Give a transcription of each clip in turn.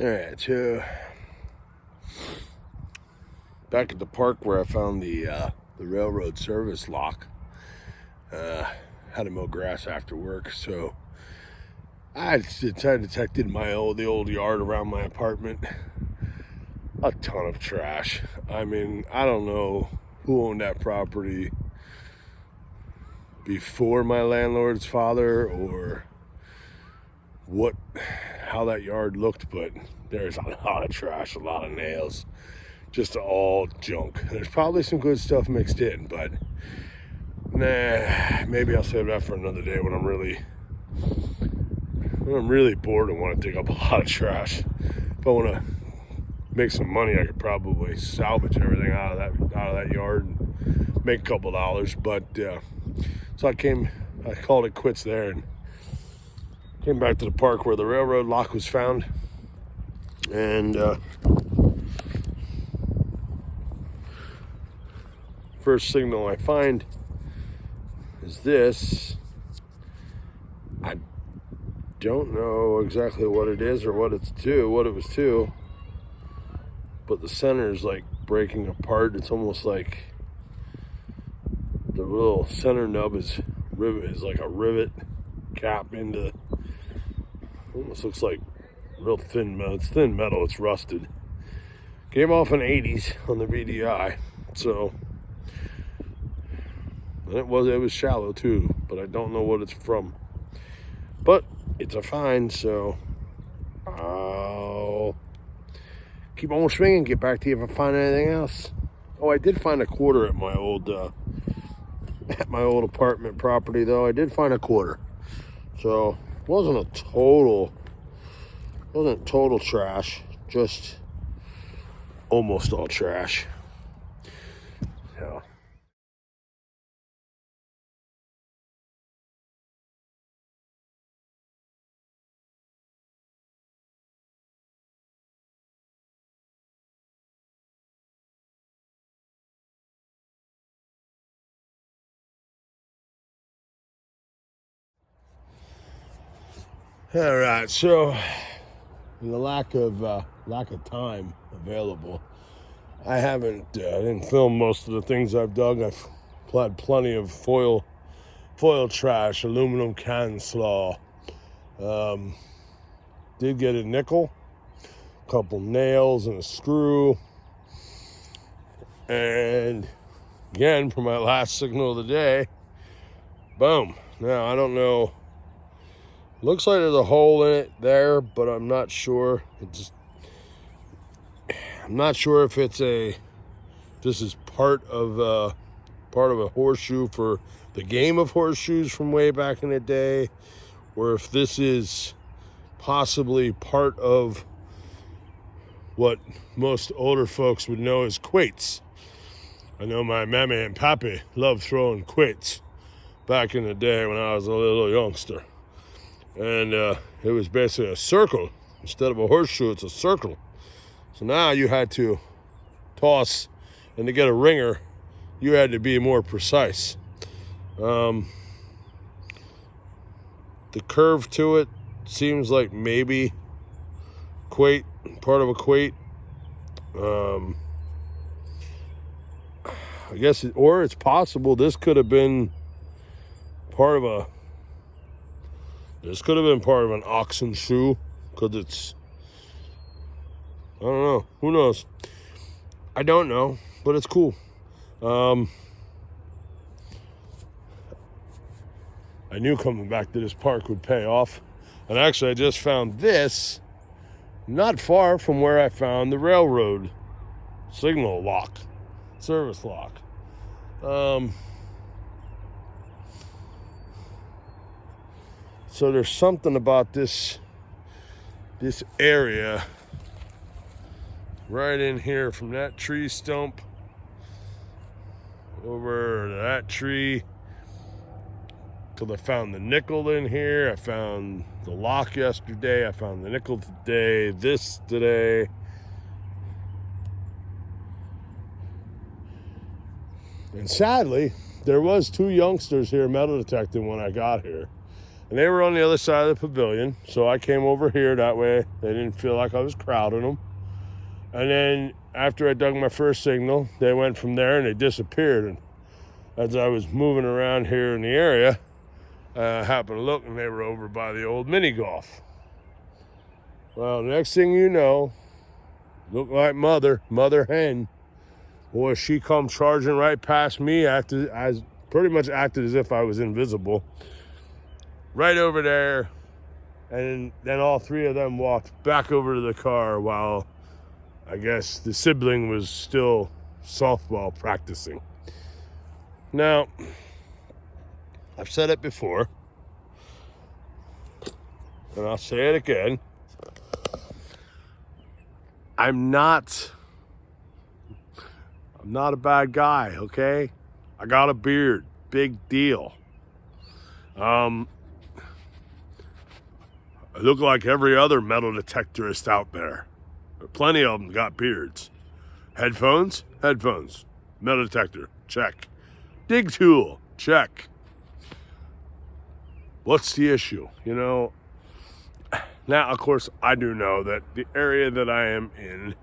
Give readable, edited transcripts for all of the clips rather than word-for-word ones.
All right, so back at the park where I found the railroad service lock. Had to mow grass after work, so I detected the old yard around my apartment. A ton of trash. I mean, I don't know who owned that property before my landlord's father or how that yard looked, but there's a lot of trash, a lot of nails, just all junk. There's probably some good stuff mixed in, but nah, maybe I'll save that for another day when I'm really bored and want to dig up a lot of trash. If I want to make some money, I could probably salvage everything out of that yard and make a couple dollars. But so I called it quits there and came back to the park where the railroad lock was found. And first signal I find is this. I don't know exactly what it is or what it was to, but the center is like breaking apart. It's almost like the little center nub is like a rivet cap into, almost looks like real thin metal. It's thin metal, it's rusted. Came off an 80s on the VDI, so it was shallow too, but I don't know what it's from. But it's a find, so I'll keep on swinging. Get back to you if I find anything else. Oh, I did find a quarter at my old apartment property, though. I did find a quarter, so it wasn't total trash, just almost all trash. So. All right, so the lack of time available, I didn't film most of the things I've dug. I've had plenty of foil trash, aluminum can slaw. Did get a nickel, a couple nails and a screw, and again for my last signal of the day, boom. Now I don't know. Looks like there's a hole in it there, but I'm not sure. I'm not sure if this is part of a horseshoe for the game of horseshoes from way back in the day, or if this is possibly part of what most older folks would know as quoits. I know my mammy and pappy loved throwing quoits back in the day when I was a little youngster. And it was basically a circle. Instead of a horseshoe, it's a circle. So now you had to toss, and to get a ringer, you had to be more precise. The curve to it seems like maybe quoit, part of a quoit. I guess, or it's possible this could have been part of an oxen shoe, because it's, I don't know, who knows? I don't know, but it's cool. I knew coming back to this park would pay off. And actually, I just found this not far from where I found the railroad signal lock, service lock. So there's something about this area right in here, from that tree stump over to that tree, because I found the nickel in here. I found the lock yesterday. I found the nickel today. This today. And sadly, there was 2 youngsters here metal detecting when I got here. And they were on the other side of the pavilion, so I came over here. That way they didn't feel like I was crowding them. And then after I dug my first signal, they went from there and they disappeared. And as I was moving around here in the area, I happened to look and they were over by the old mini golf. Well, next thing you know, looked like mother hen. Boy, she come charging right past me after I pretty much acted as if I was invisible. Right over there. And then all three of them walked back over to the car while I guess the sibling was still softball practicing. Now, I've said it before, and I'll say it again. I'm not a bad guy, okay? I got a beard, big deal. I look like every other metal detectorist out there. Plenty of them got beards. Headphones? Headphones. Metal detector, check. Dig tool, check. What's the issue? You know, now, of course, I do know that the area that I am in,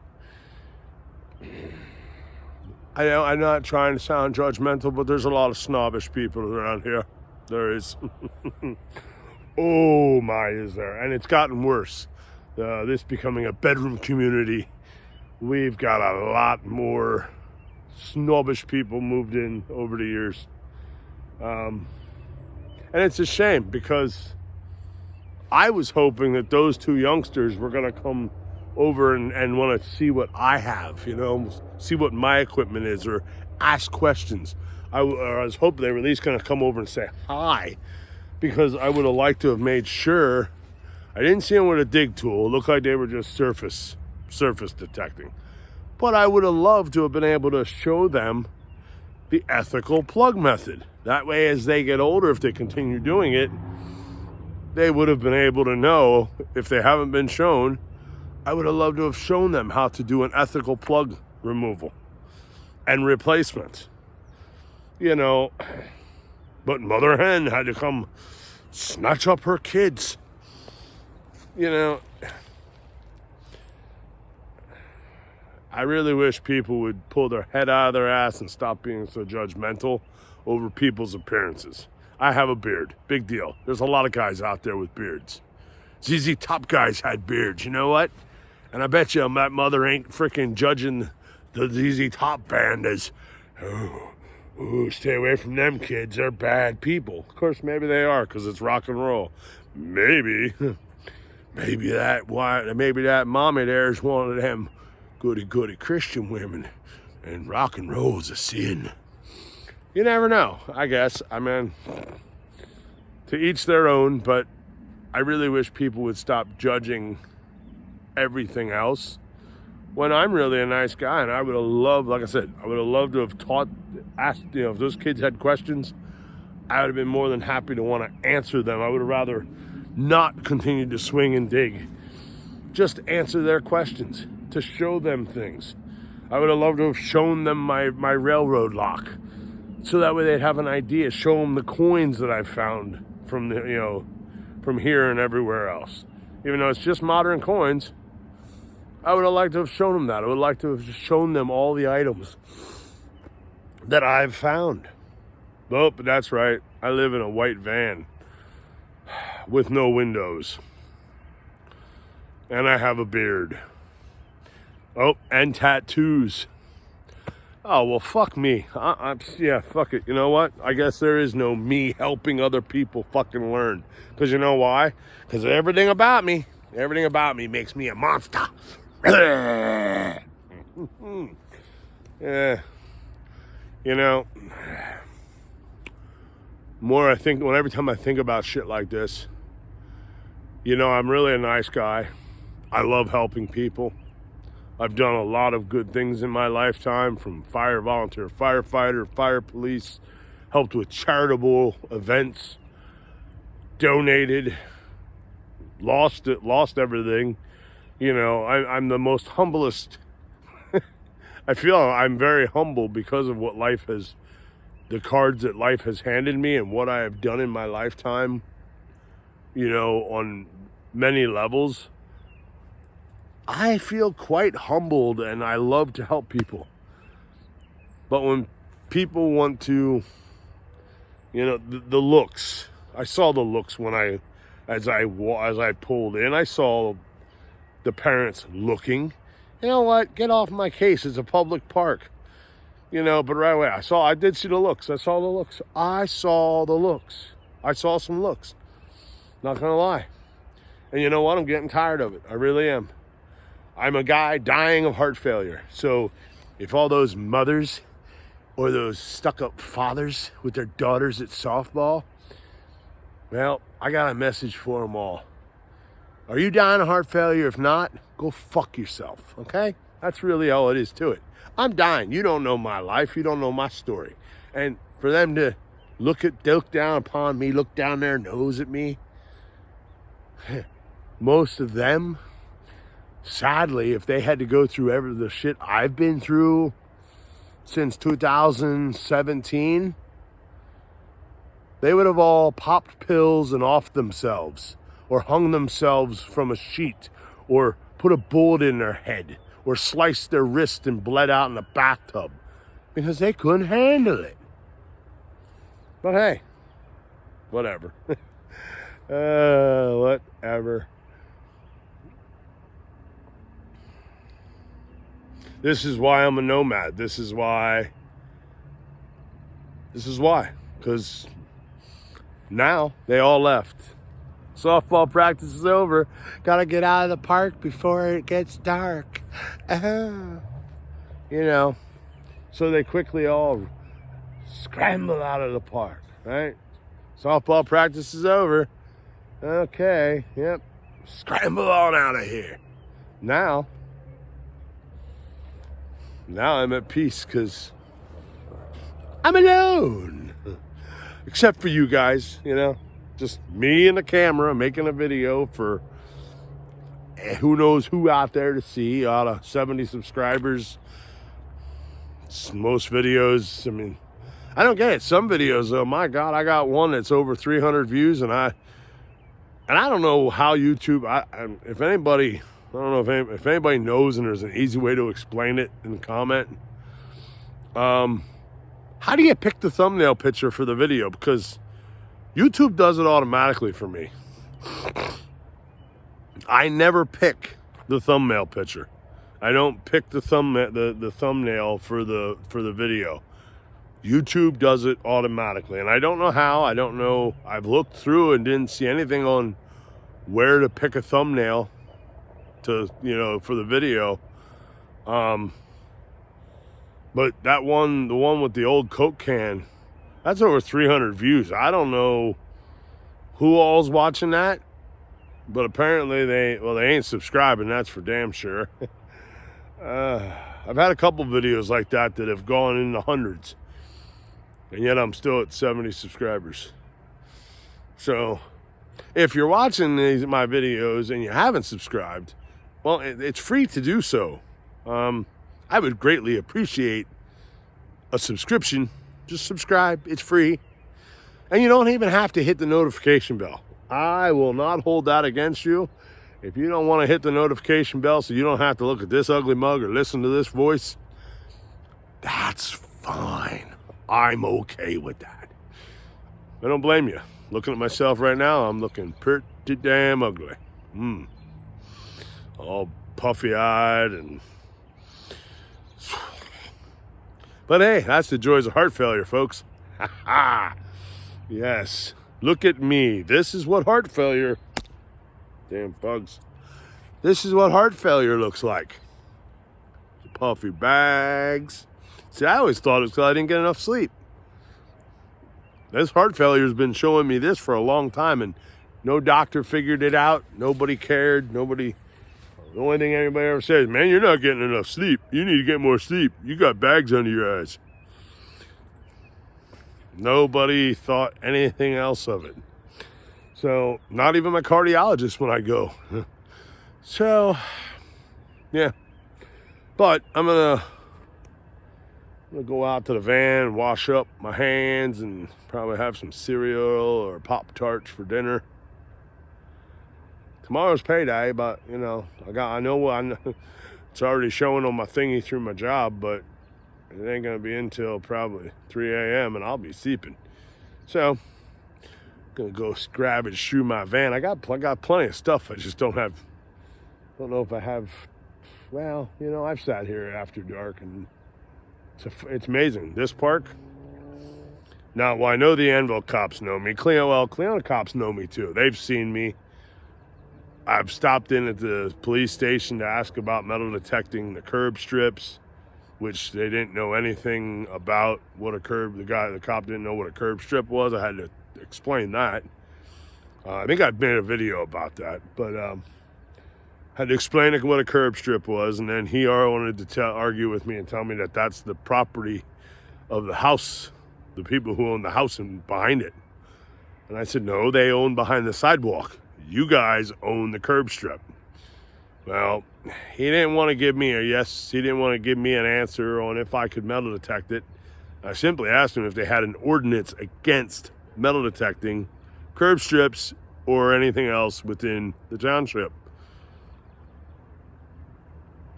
I know I'm not trying to sound judgmental, but there's a lot of snobbish people around here. There is. Oh my, is there? And it's gotten worse. This becoming a bedroom community. We've got a lot more snobbish people moved in over the years. And it's a shame because I was hoping that those two youngsters were going to come over and want to see what I have, you know, see what my equipment is or ask questions. I was hoping they were at least going to come over and say hi, because I would have liked to have made sure. I didn't see them with a dig tool. It looked like they were just surface detecting. But I would have loved to have been able to show them the ethical plug method. That way, as they get older, if they continue doing it, they would have been able to know. If they haven't been shown, I would have loved to have shown them how to do an ethical plug removal and replacement. You know, but mother hen had to come snatch up her kids. You know, I really wish people would pull their head out of their ass and stop being so judgmental over people's appearances. I have a beard. Big deal. There's a lot of guys out there with beards. ZZ Top guys had beards. You know what? And I bet you that mother ain't freaking judging the ZZ Top band as, oh, stay away from them kids. They're bad people. Of course, maybe they are because it's rock and roll. Maybe that mommy there's one of them goody Christian women, and rock and roll's a sin. You never know, I guess. I mean, to each their own, but I really wish people would stop judging everything else when I'm really a nice guy. And I would have loved, like I said, I would have loved to have asked, you know, if those kids had questions, I would have been more than happy to want to answer them. I would have rather not continue to swing and dig. Just answer their questions, to show them things. I would have loved to have shown them my railroad lock, so that way they'd have an idea. Show them the coins that I found from the, you know, from here and everywhere else. Even though it's just modern coins, I would have liked to have shown them that. I would like to have shown them all the items that I've found. Oh, but that's right. I live in a white van with no windows. And I have a beard. Oh, and tattoos. Oh, well, fuck me. Yeah, fuck it. You know what? I guess there is no me helping other people fucking learn. Because you know why? Because everything about me makes me a monster. Yeah. You know, every time I think about shit like this, you know, I'm really a nice guy. I love helping people. I've done a lot of good things in my lifetime, from fire volunteer, firefighter, fire police, helped with charitable events, donated, lost everything. You know, I'm the most humblest. I feel I'm very humble because of what the cards that life has handed me and what I have done in my lifetime. you know, on many levels. I feel quite humbled and I love to help people. But when people want to, you know, the looks, I saw the looks when as I pulled in, I saw the parents looking. You know what? Get off my case. It's a public park. You know, but right away, I did see the looks. I saw the looks. I saw some looks. Not gonna lie. And you know what? I'm getting tired of it. I really am. I'm a guy dying of heart failure. So if all those mothers or those stuck-up fathers with their daughters at softball, well, I got a message for them all. Are you dying of heart failure? If not, go fuck yourself, okay? That's really all it is to it. I'm dying. You don't know my life. You don't know my story. And for them to look down upon me, look down their nose at me, most of them, sadly, if they had to go through the shit I've been through since 2017, they would have all popped pills and offed themselves, or hung themselves from a sheet, or put a bullet in their head, or sliced their wrist and bled out in the bathtub because they couldn't handle it. But hey, whatever. Whatever. This is why I'm a nomad. This is why. Because now they all left. Softball practice is over. Gotta get out of the park before it gets dark. You know, so they quickly all scramble out of the park, right? Softball practice is over. Okay, yep. Scramble on out of here. Now I'm at peace because I'm alone. Except for you guys, you know. Just me and the camera making a video for who knows who out there to see. Out of 70 subscribers, most videos, I mean, I don't get it. Some videos, oh my God, I got one that's over 300 views, and I don't know how YouTube. If anybody, I don't know if anybody knows, and there's an easy way to explain it in the comment. How do you pick the thumbnail picture for the video? Because YouTube does it automatically for me. I never pick the thumbnail picture. I don't pick the thumbnail for the video. YouTube does it automatically, and I don't know how. I don't know. I've looked through and didn't see anything on where to pick a thumbnail to, you know, for the video. But the one with the old Coke can, that's over 300 views. I don't know who all's watching that, but apparently they ain't subscribing, that's for damn sure. I've had a couple videos like that have gone in the hundreds, and yet I'm still at 70 subscribers. So if you're watching my videos and you haven't subscribed, well, it's free to do so. I would greatly appreciate a subscription. Just subscribe. It's free. And you don't even have to hit the notification bell. I will not hold that against you. If you don't want to hit the notification bell so you don't have to look at this ugly mug or listen to this voice, that's fine. I'm okay with that. I don't blame you. Looking at myself right now, I'm looking pretty damn ugly. All puffy-eyed and... But hey, that's the joys of heart failure, folks. Ha ha! Yes. Look at me. This is what heart failure... Damn bugs. This is what heart failure looks like. Puffy bags. See, I always thought it was because I didn't get enough sleep. This heart failure has been showing me this for a long time, and no doctor figured it out. Nobody cared. The only thing anybody ever says, man, you're not getting enough sleep. You need to get more sleep. You got bags under your eyes. Nobody thought anything else of it. So, not even my cardiologist when I go. So, yeah. But I'm gonna go out to the van, wash up my hands, and probably have some cereal or Pop-Tarts for dinner. tomorrow's payday, but you know, I know it's already showing on my thingy through my job, but it ain't gonna be until probably 3 a.m. and I'll be sleeping. So gonna go grab and shoe my van. I got plenty of stuff. I just don't know if I have. Well, you know, I've sat here after dark, and it's amazing. This park. Now, well, I know the Anvil cops know me. Cleona cops know me too. They've seen me. I've stopped in at the police station to ask about metal detecting the curb strips, which they didn't know anything about what a curb. The cop didn't know what a curb strip was. I had to explain that. I think I made a video about that, but had to explain what a curb strip was, and then he wanted to argue with me and tell me that that's the property of the house, the people who own the house and behind it. And I said, no, they own behind the sidewalk. You guys own the curb strip. Well, he didn't want to give me a yes. He didn't want to give me an answer on if I could metal detect it. I simply asked him if they had an ordinance against metal detecting curb strips or anything else within the township.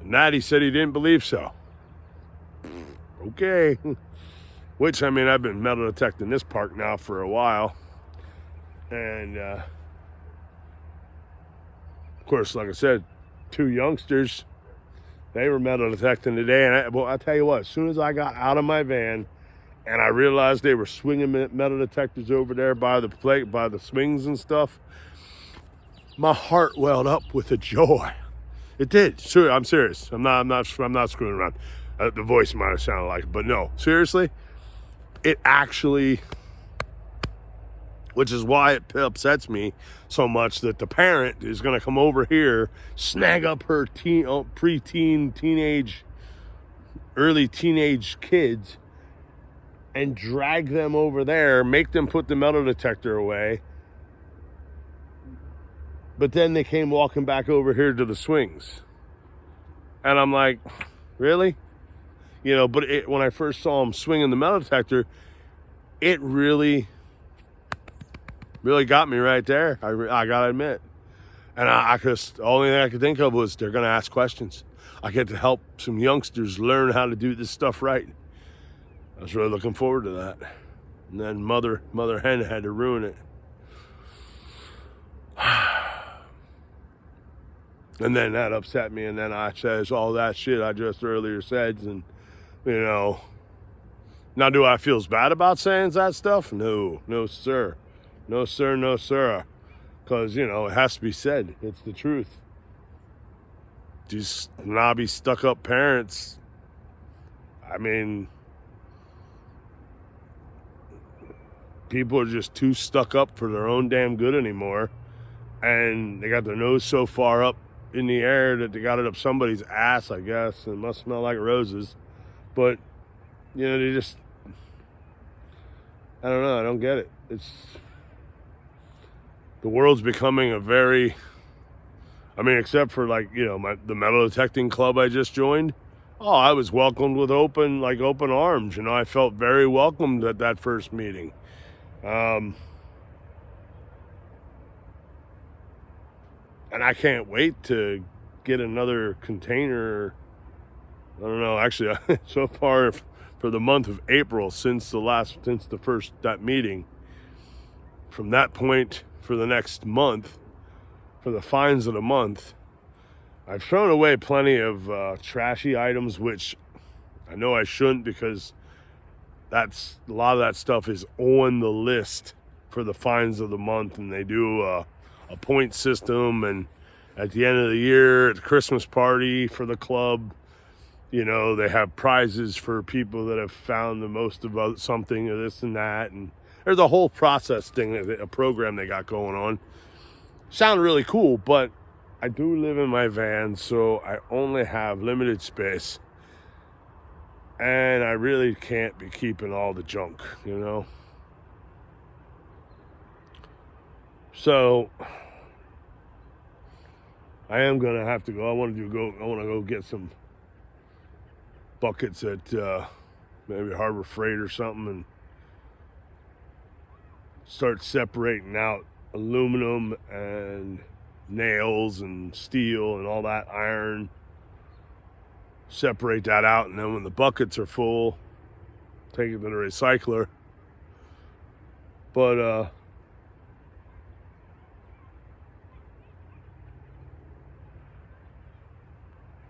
And that he said he didn't believe so. Okay. Which, I mean, I've been metal detecting this park now for a while. And, of course, like I said, 2 youngsters, they were metal detecting today. And I'll tell you what, as soon as I got out of my van and I realized they were swinging metal detectors over there by the plate, by the swings and stuff, my heart welled up with a joy. It did. Sure, I'm serious. I'm not screwing around. The voice might have sounded like it, but no, seriously, it actually, which is why it upsets me so much that the parent is going to come over here, snag up her preteen, teenage, early teenage kids, and drag them over there, make them put the metal detector away. But then they came walking back over here to the swings. And I'm like, really? You know, but when I first saw them swinging the metal detector, it really got me right there. I got to admit. And the only thing I could think of was they're going to ask questions. I get to help some youngsters learn how to do this stuff right. I was really looking forward to that. And then Mother Hen had to ruin it. And then that upset me, and then I says all that shit I just earlier said, and, you know, now do I feel bad about saying that stuff? No, sir. No, sir, no, sir. Because, you know, it has to be said. It's the truth. These snobby, stuck-up parents, I mean, people are just too stuck up for their own damn good anymore, and they got their nose so far up in the air that they got it up somebody's ass, I guess, and it must smell like roses. But, you know, they just, I don't know, I don't get it. The world's becoming a very, I mean, except for, like, you know, the metal detecting club I just joined. Oh, I was welcomed with open arms. You know, I felt very welcomed at that first meeting. And I can't wait to get another container. I don't know, actually, so far for the month of April, since that meeting, from that point for the next month, for the finds of the month, I've thrown away plenty of trashy items, which I know I shouldn't, because a lot of that stuff is on the list for the finds of the month, and they do a point system, and at the end of the year, at the Christmas party for the club, you know, they have prizes for people that have found the most about something or this and that, and there's a whole process thing, a program they got going on. Sound really cool, but I do live in my van, so I only have limited space, and I really can't be keeping all the junk, you know? So I am gonna have to go. I want to go get some buckets at maybe Harbor Freight or something, and start separating out aluminum and nails and steel and all that iron. Separate that out, and then when the buckets are full, take it to the recycler. But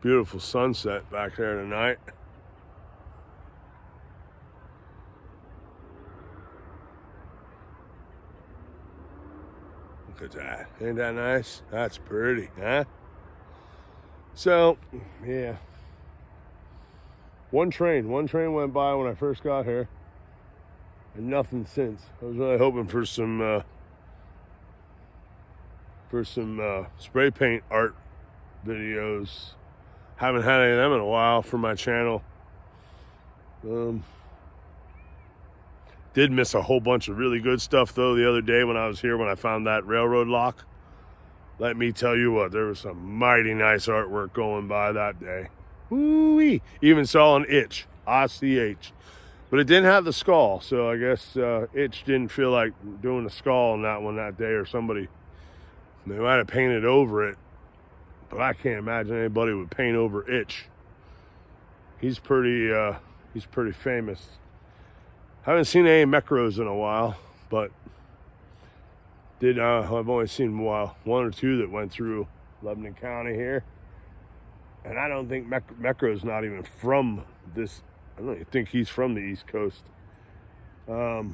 beautiful sunset back there tonight. Look at that. Ain't that nice? That's pretty, huh? So, yeah. One train went by when I first got here, and nothing since. I was really hoping for some spray paint art videos. Haven't had any of them in a while for my channel. Did miss a whole bunch of really good stuff though the other day when I was here, when I found that railroad lock. Let me tell you what, there was some mighty nice artwork going by that day. Woo-wee. Even saw an Itch, I-C-H. But it didn't have the skull, so I guess Itch didn't feel like doing a skull on that one that day, or somebody, they might have painted over it. But I can't imagine anybody would paint over Itch. He's pretty famous. Haven't seen any Mecros in a while, but I've only seen one or two that went through Lebanon County here. And I don't think Mecro's not even from this. I don't even think he's from the East Coast. But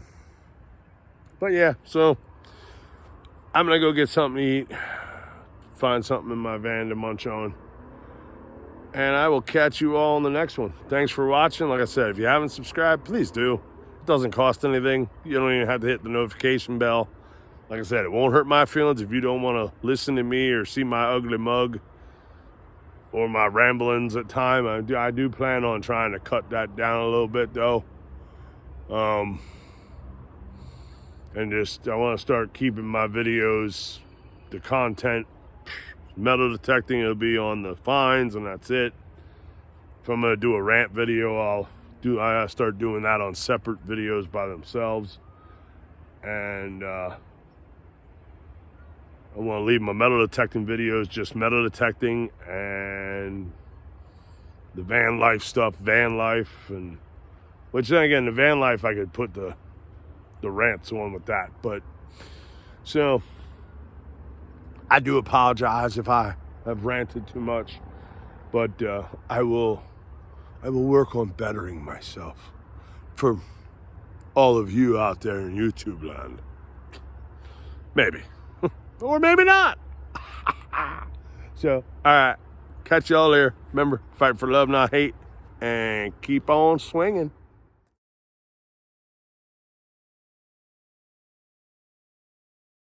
yeah, so I'm gonna go get something to eat, find something in my van to munch on, and I will catch you all in the next one. Thanks for watching. Like I said, if you haven't subscribed, please do. It doesn't cost anything. You don't even have to hit the notification bell. Like I said, it won't hurt my feelings if you don't want to listen to me or see my ugly mug or my ramblings at time. I do plan on trying to cut that down a little bit though. And just, I want to start keeping my videos, the content, metal detecting, it'll be on the fines, and that's it. If I'm gonna do a rant video, I start doing that on separate videos by themselves. And I want to leave my metal detecting videos just metal detecting, and the van life stuff, van life, and which then again, the van life, I could put the rants on with that. But so I do apologize if I have ranted too much, but I will work on bettering myself for all of you out there in YouTube land. Maybe. Or maybe not. So, all right. Catch y'all there. Remember, fight for love, not hate. And keep on swinging.